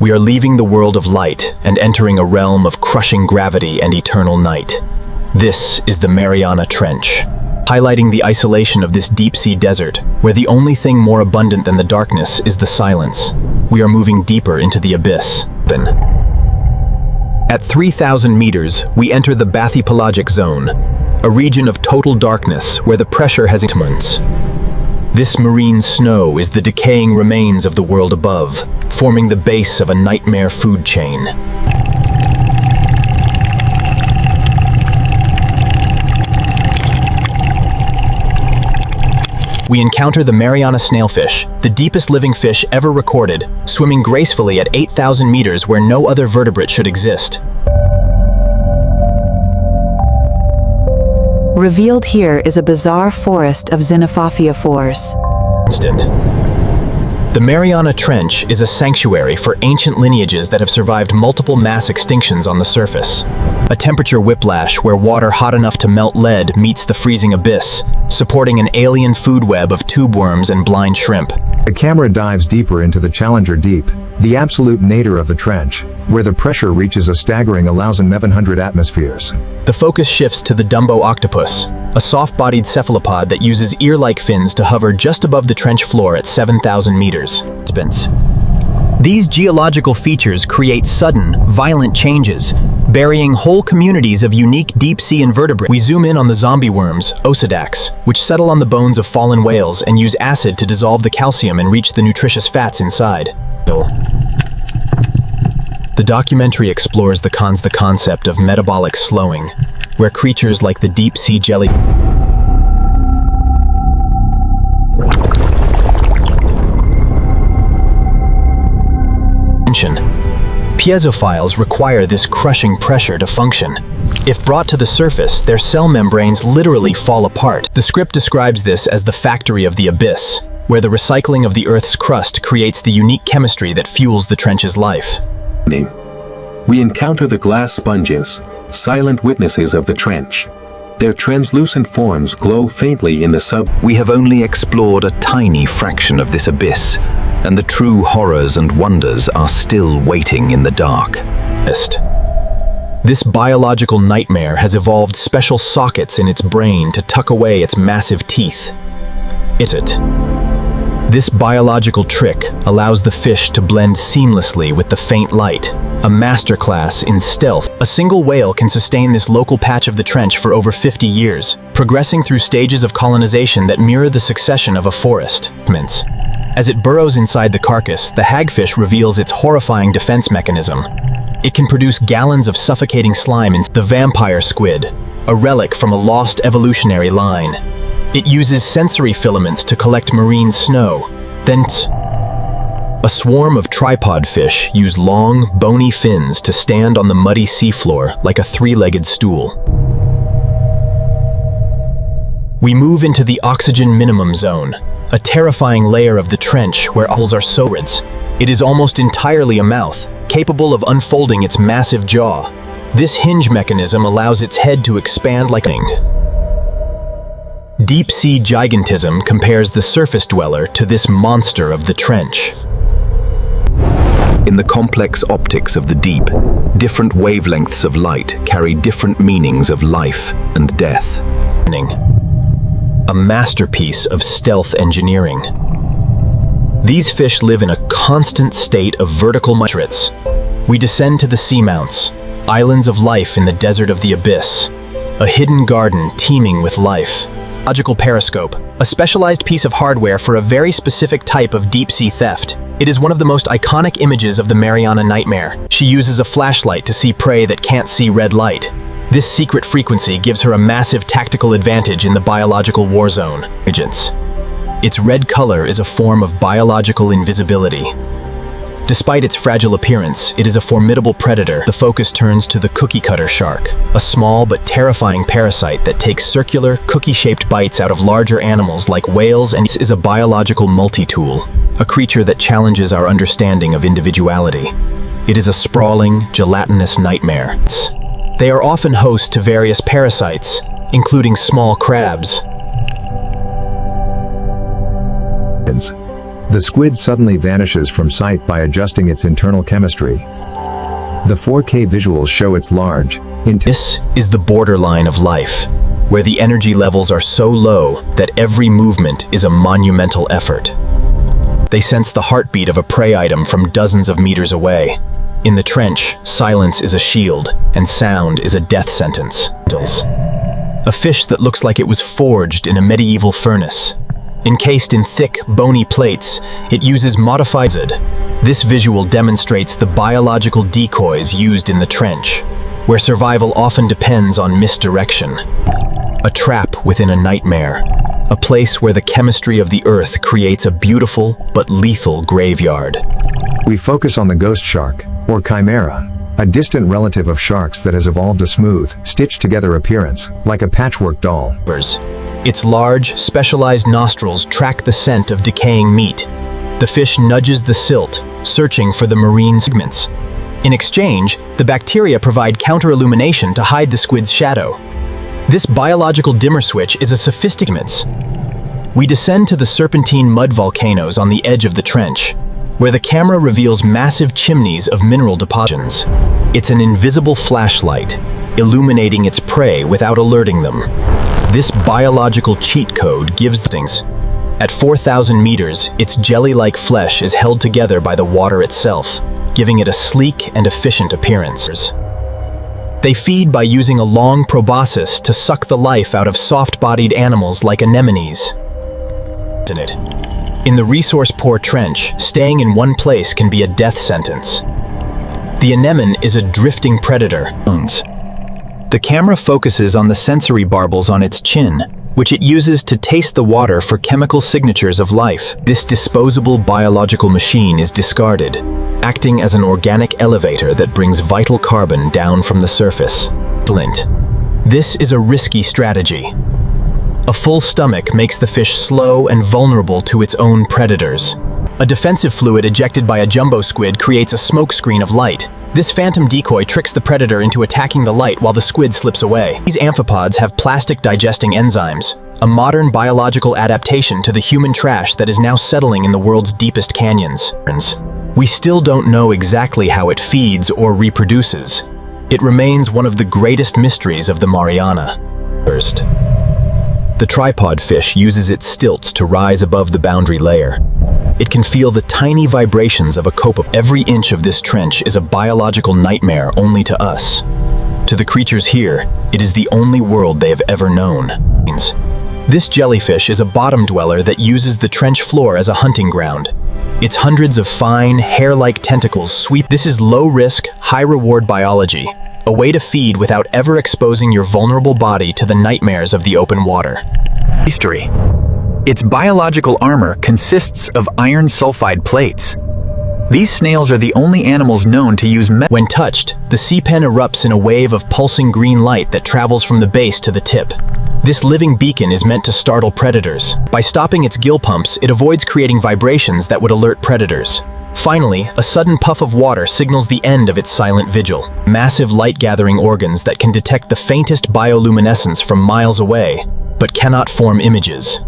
We are leaving the world of light and entering a realm of crushing gravity and eternal night. This is the Mariana Trench, highlighting the isolation of this deep-sea desert, where the only thing more abundant than the darkness is the silence. We are moving deeper into the abyss. At 3,000 meters, we enter the bathypelagic zone, a region of total darkness where the pressure has intense. This marine snow is the decaying remains of the world above, forming the base of a nightmare food chain. We encounter the Mariana snailfish, the deepest living fish ever recorded, swimming gracefully at 8,000 meters where no other vertebrate should exist. Revealed here is a bizarre forest of xenophophiaphores. The Mariana Trench is a sanctuary for ancient lineages that have survived multiple mass extinctions on the surface. A temperature whiplash where water hot enough to melt lead meets the freezing abyss, supporting an alien food web of tube worms and blind shrimp. The camera dives deeper into the Challenger Deep, the absolute nadir of the trench, where the pressure reaches a staggering 1100 atmospheres. The focus shifts to the Dumbo octopus, a soft-bodied cephalopod that uses ear-like fins to hover just above the trench floor at 7,000 meters. These geological features create sudden, violent changes, burying whole communities of unique deep-sea invertebrates. We zoom in on the zombie worms, Osidax, which settle on the bones of fallen whales and use acid to dissolve the calcium and reach the nutritious fats inside. The documentary explores the concept of metabolic slowing, where creatures like the deep-sea jelly Piezophiles require this crushing pressure to function. If brought to the surface, their cell membranes literally fall apart. The script describes this as the factory of the abyss, where the recycling of the Earth's crust creates the unique chemistry that fuels the trench's life. We encounter the glass sponges, silent witnesses of the trench. Their translucent forms glow faintly in the We have only explored a tiny fraction of this abyss, and the true horrors and wonders are still waiting in the dark. This biological nightmare has evolved special sockets in its brain to tuck away its massive teeth. This biological trick allows the fish to blend seamlessly with the faint light, a masterclass in stealth. A single whale can sustain this local patch of the trench for over 50 years, progressing through stages of colonization that mirror the succession of a forest. As it burrows inside the carcass, the hagfish reveals its horrifying defense mechanism. It can produce gallons of suffocating slime in the vampire squid, a relic from a lost evolutionary line. It uses sensory filaments to collect marine snow. Then a swarm of tripod fish use long, bony fins to stand on the muddy seafloor like a three-legged stool. We move into the oxygen minimum zone, a terrifying layer of the trench where owls are sourids. It is almost entirely a mouth, capable of unfolding its massive jaw. This hinge mechanism allows its head to expand like a wing. Deep-sea gigantism compares the surface dweller to this monster of the trench. In the complex optics of the deep, different wavelengths of light carry different meanings of life and death. A masterpiece of stealth engineering. These fish live in a constant state of vertical migrations. We descend to the seamounts, islands of life in the desert of the abyss, a hidden garden teeming with life. Logical periscope, a specialized piece of hardware for a very specific type of deep-sea theft. It is one of the most iconic images of the Mariana nightmare. She uses a flashlight to see prey that can't see red light. This secret frequency gives her a massive tactical advantage in the biological war zone. Its red color is a form of biological invisibility. Despite its fragile appearance, it is a formidable predator. The focus turns to the cookie-cutter shark, a small but terrifying parasite that takes circular, cookie-shaped bites out of larger animals like whales, and is a biological multi-tool, a creature that challenges our understanding of individuality. It is a sprawling, gelatinous nightmare. They are often host to various parasites, including small crabs. The squid suddenly vanishes from sight by adjusting its internal chemistry. The 4K visuals show its large, This is the borderline of life, where the energy levels are so low that every movement is a monumental effort. They sense the heartbeat of a prey item from dozens of meters away. In the trench, silence is a shield, and sound is a death sentence. A fish that looks like it was forged in a medieval furnace. Encased in thick, bony plates, it uses modified. This visual demonstrates the biological decoys used in the trench, where survival often depends on misdirection. A trap within a nightmare, a place where the chemistry of the earth creates a beautiful but lethal graveyard. We focus on the ghost shark, or chimera, a distant relative of sharks that has evolved a smooth, stitched-together appearance, like a patchwork doll. Its large, specialized nostrils track the scent of decaying meat. The fish nudges the silt, searching for the marine segments. In exchange, the bacteria provide counter-illumination to hide the squid's shadow. This biological dimmer switch is a sophisticated. We descend to the serpentine mud volcanoes on the edge of the trench, where the camera reveals massive chimneys of mineral deposits. It's an invisible flashlight, illuminating its prey without alerting them. This biological cheat code gives things. At 4,000 meters, its jelly-like flesh is held together by the water itself, giving it a sleek and efficient appearance. They feed by using a long proboscis to suck the life out of soft-bodied animals like anemones. In the resource-poor trench, staying in one place can be a death sentence. The anemone is a drifting predator. The camera focuses on the sensory barbels on its chin, which it uses to taste the water for chemical signatures of life. This disposable biological machine is discarded, acting as an organic elevator that brings vital carbon down from the surface. This is a risky strategy. A full stomach makes the fish slow and vulnerable to its own predators. A defensive fluid ejected by a jumbo squid creates a smokescreen of light. This phantom decoy tricks the predator into attacking the light while the squid slips away. These amphipods have plastic digesting enzymes, a modern biological adaptation to the human trash that is now settling in the world's deepest canyons. We still don't know exactly how it feeds or reproduces. It remains one of the greatest mysteries of the Mariana. First, the tripod fish uses its stilts to rise above the boundary layer. It can feel the tiny vibrations of a cope. Every inch of this trench is a biological nightmare only to us. To the creatures here, it is the only world they have ever known. This jellyfish is a bottom dweller that uses the trench floor as a hunting ground. Its hundreds of fine, hair-like tentacles sweep. This is low-risk, high-reward biology, a way to feed without ever exposing your vulnerable body to the nightmares of the open water. History. Its biological armor consists of iron sulfide plates. These snails are the only animals known to use When touched, the sea pen erupts in a wave of pulsing green light that travels from the base to the tip. This living beacon is meant to startle predators. By stopping its gill pumps, it avoids creating vibrations that would alert predators. Finally, a sudden puff of water signals the end of its silent vigil. Massive light-gathering organs that can detect the faintest bioluminescence from miles away, but cannot form images.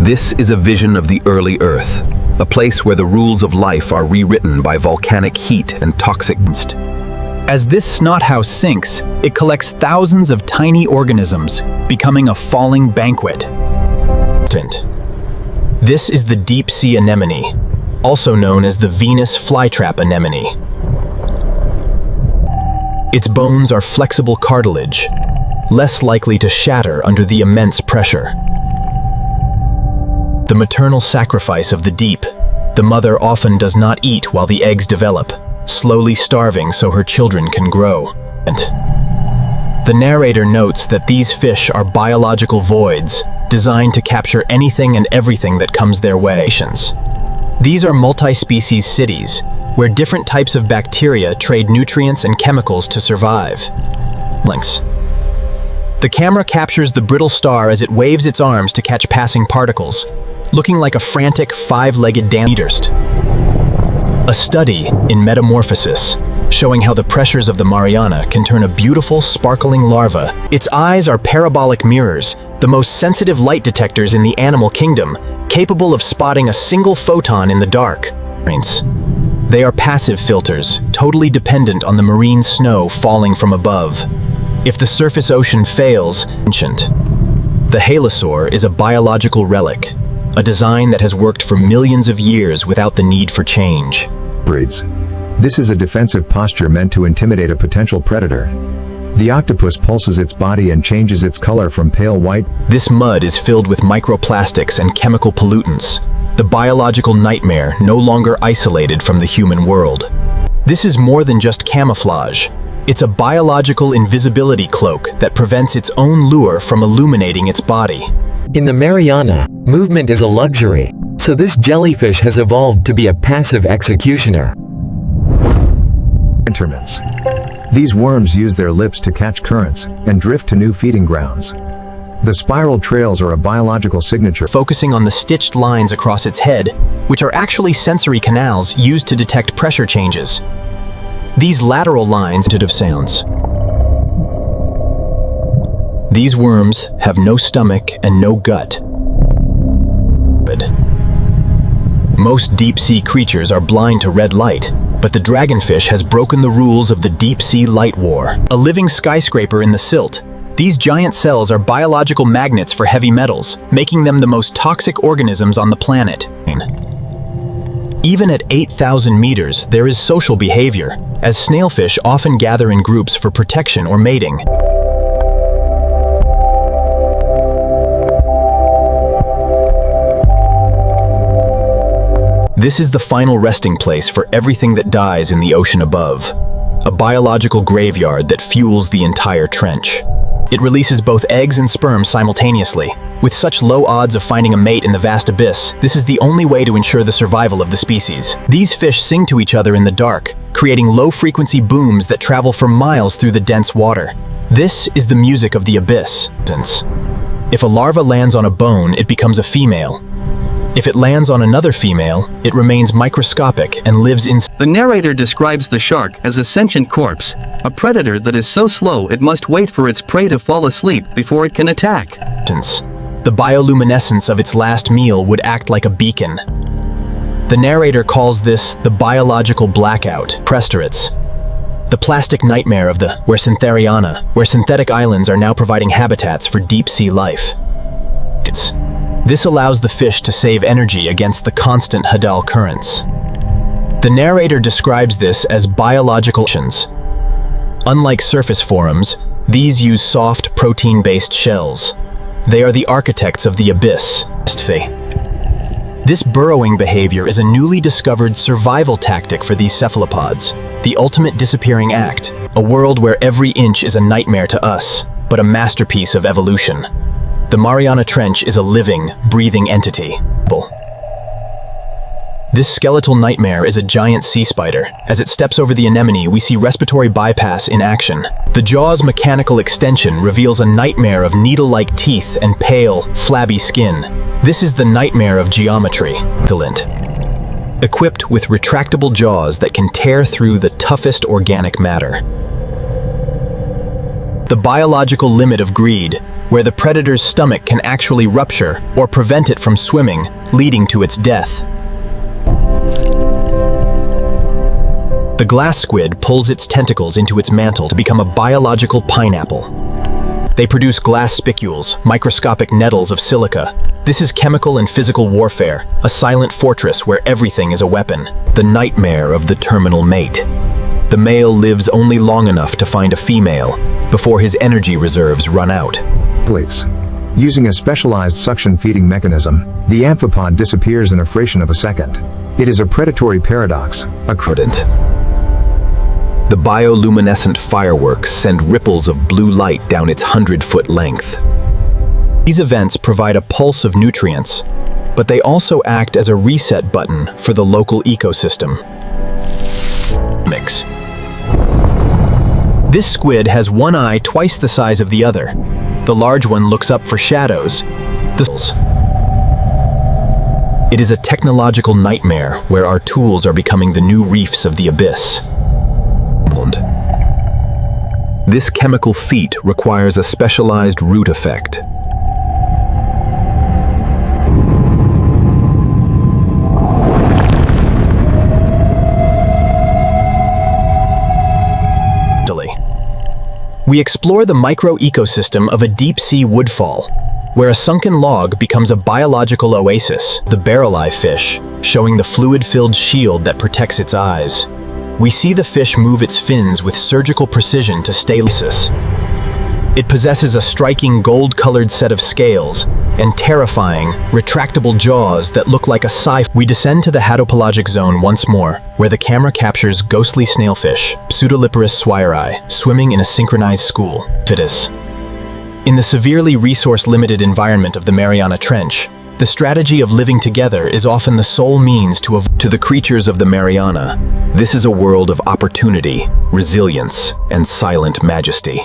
This is a vision of the early Earth, a place where the rules of life are rewritten by volcanic heat and toxic. As this snot house sinks, it collects thousands of tiny organisms, becoming a falling banquet. This is the deep-sea anemone, also known as the Venus flytrap anemone. Its bones are flexible cartilage, less likely to shatter under the immense pressure. The maternal sacrifice of the deep, the mother often does not eat while the eggs develop, slowly starving so her children can grow. The narrator notes that these fish are biological voids, designed to capture anything and everything that comes their way. These are multi-species cities, where different types of bacteria trade nutrients and chemicals to survive. The camera captures the brittle star as it waves its arms to catch passing particles, looking like a frantic, five-legged dancer. A study in metamorphosis, showing how the pressures of the Mariana can turn a beautiful, sparkling larva. Its eyes are parabolic mirrors, the most sensitive light detectors in the animal kingdom, capable of spotting a single photon in the dark. They are passive filters, totally dependent on the marine snow falling from above. If the surface ocean fails, ancient. The halosaur is a biological relic, a design that has worked for millions of years without the need for change. Breeds. This is a defensive posture meant to intimidate a potential predator. The octopus pulses its body and changes its color from pale white. This mud is filled with microplastics and chemical pollutants, the biological nightmare no longer isolated from the human world. This is more than just camouflage. It's a biological invisibility cloak that prevents its own lure from illuminating its body. In the Mariana, movement is a luxury, so this jellyfish has evolved to be a passive executioner. Interments. These worms use their lips to catch currents and drift to new feeding grounds. The spiral trails are a biological signature, Focusing on the stitched lines across its head, which are actually sensory canals used to detect pressure changes. These lateral lines of sounds. These worms have no stomach and no gut. Most deep-sea creatures are blind to red light, but the dragonfish has broken the rules of the deep-sea light war. A living skyscraper in the silt, these giant cells are biological magnets for heavy metals, making them the most toxic organisms on the planet. Even at 8,000 meters, there is social behavior, as snailfish often gather in groups for protection or mating. This is the final resting place for everything that dies in the ocean above, a biological graveyard that fuels the entire trench. It releases both eggs and sperm simultaneously. With such low odds of finding a mate in the vast abyss, this is the only way to ensure the survival of the species. These fish sing to each other in the dark, creating low-frequency booms that travel for miles through the dense water. This is the music of the abyss. If a larva lands on a bone, it becomes a female. If it lands on another female, it remains microscopic and lives in. The narrator describes the shark as a sentient corpse, a predator that is so slow it must wait for its prey to fall asleep before it can attack. The bioluminescence of its last meal would act like a beacon. The narrator calls this the biological blackout, Presterites. The plastic nightmare of the where synthetic islands are now providing habitats for deep-sea life. This allows the fish to save energy against the constant Hadal currents. The narrator describes this as biological actions. Unlike surface forams, these use soft, protein-based shells. They are the architects of the abyss. This burrowing behavior is a newly discovered survival tactic for these cephalopods, the ultimate disappearing act, a world where every inch is a nightmare to us, but a masterpiece of evolution. The Mariana Trench is a living, breathing entity. This skeletal nightmare is a giant sea spider. As it steps over the anemone, we see respiratory bypass in action. The jaw's mechanical extension reveals a nightmare of needle-like teeth and pale, flabby skin. This is the nightmare of geometry. Equipped with retractable jaws that can tear through the toughest organic matter. The biological limit of greed, where the predator's stomach can actually rupture or prevent it from swimming, leading to its death. The glass squid pulls its tentacles into its mantle to become a biological pineapple. They produce glass spicules, microscopic nettles of silica. This is chemical and physical warfare, a silent fortress where everything is a weapon. The nightmare of the terminal mate. The male lives only long enough to find a female before his energy reserves run out. Using a specialized suction feeding mechanism, the amphipod disappears in a fraction of a second. It is a predatory paradox, a The bioluminescent fireworks send ripples of blue light down its 100-foot length. These events provide a pulse of nutrients, but they also act as a reset button for the local ecosystem. Mix. This squid has one eye twice the size of the other. The large one looks up for shadows. It is a technological nightmare where our tools are becoming the new reefs of the abyss. This chemical feat requires a specialized root effect. We explore the micro-ecosystem of a deep-sea woodfall, where a sunken log becomes a biological oasis, the barrel-eye fish, showing the fluid-filled shield that protects its eyes. We see the fish move its fins with surgical precision to stay lisis. It possesses a striking gold-colored set of scales and terrifying, retractable jaws that look like a scythe. We descend to the hadopelagic zone once more, where the camera captures ghostly snailfish, Pseudoliparus swirei, swimming in a synchronized school. In the severely resource-limited environment of the Mariana Trench, the strategy of living together is often the sole means to the creatures of the Mariana. This is a world of opportunity, resilience, and silent majesty.